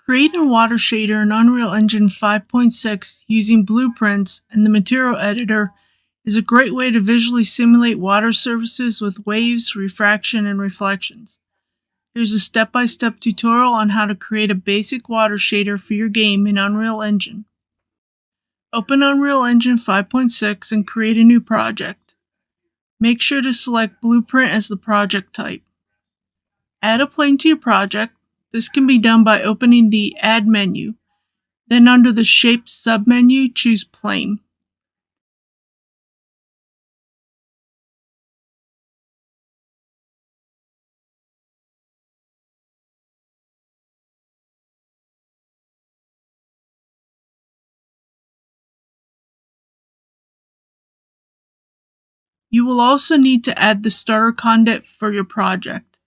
Creating a water shader in Unreal Engine 5.6 using blueprints and the material editor is a great way to visually simulate water surfaces with waves, refraction, and reflections. Here's a step-by-step tutorial on how to create a basic water shader for your game in Unreal Engine. Open Unreal Engine 5.6 and create a new project. Make sure to select Blueprint as the project type. Add a plane to your project. This can be done by opening the Add menu. Then under the Shape submenu, choose Plane. You will also need to add the starter content for your project.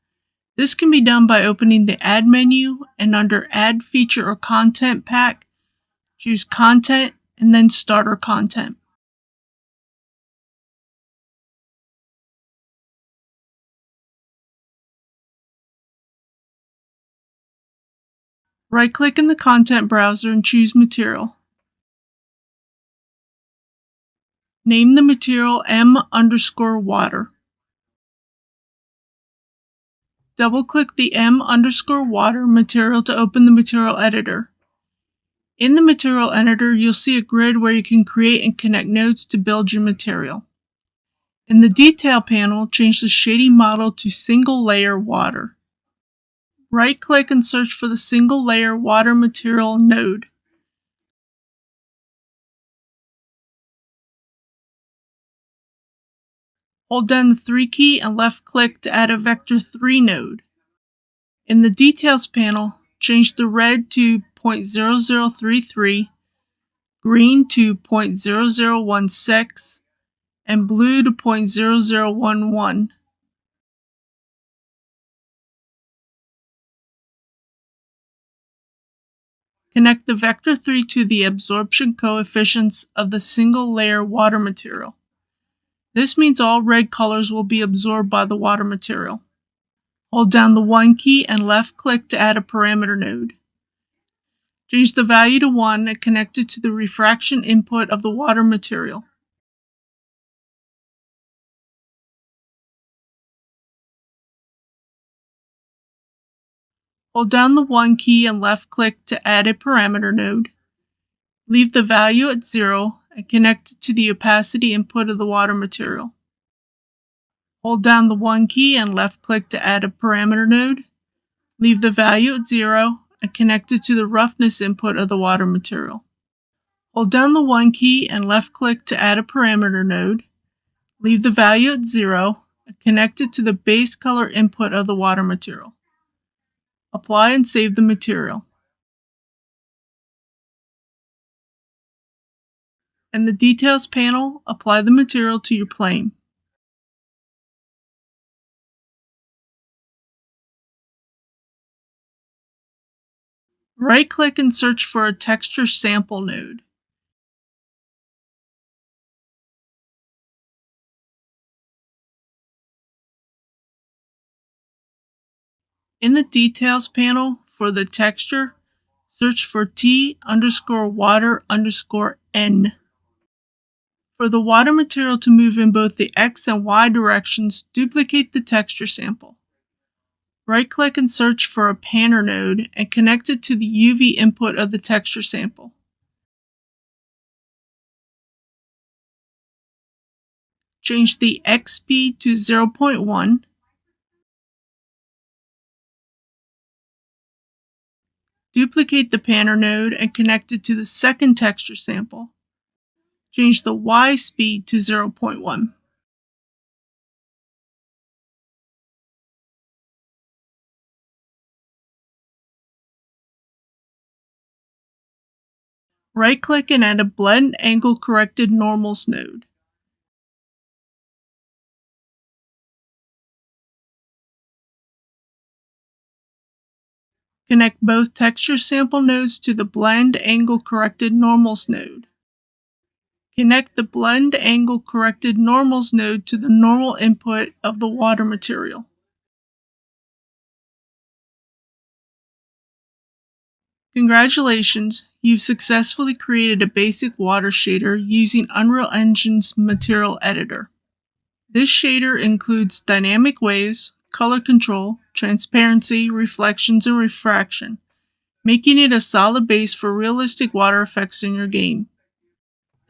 This can be done by opening the Add menu and under Add Feature or Content Pack, choose Content and then Starter Content. Right-click in the content browser and choose Material. Name the material M_water. Double-click the M_water material to open the material editor. In the material editor, you'll see a grid where you can create and connect nodes to build your material. In the Detail panel, change the shading model to Single Layer Water. Right-click and search for the Single Layer Water Material node. Hold down the 3 key and left-click to add a Vector 3 node. In the Details panel, change the red to 0.0033, green to 0.0016, and blue to 0.0011. Connect the Vector 3 to the absorption coefficients of the single layer water material. This means all red colors will be absorbed by the water material. Hold down the 1 key and left-click to add a parameter node. Change the value to 1 and connect it to the refraction input of the water material. Hold down the 1 key and left-click to add a parameter node. Leave the value at 0 and connect it to the opacity input of the water material. Hold down the 1 key and left-click to add a parameter node. Leave the value at 0 and connect it to the roughness input of the water material. Hold down the 1 key and left-click to add a parameter node. Leave the value at 0 and connect it to the base color input of the water material. Apply and save the material. In the Details panel, apply the material to your plane. Right-click and search for a texture sample node. In the Details panel, for the texture, search for T_water_N. For the water material to move in both the X and Y directions, duplicate the texture sample. Right-click and search for a panner node and connect it to the UV input of the texture sample. Change the X speed to 0.1. Duplicate the panner node and connect it to the second texture sample. Change the Y speed to 0.1. Right-click and add a Blend Angle Corrected Normals node. Connect both texture sample nodes to the Blend Angle Corrected Normals node. Connect the Blend Angle Corrected Normals node to the normal input of the water material. Congratulations, you've successfully created a basic water shader using Unreal Engine's material editor. This shader includes dynamic waves, color control, transparency, reflections, and refraction, making it a solid base for realistic water effects in your game.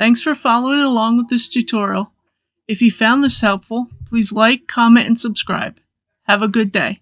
Thanks for following along with this tutorial. If you found this helpful, please like, comment, and subscribe. Have a good day.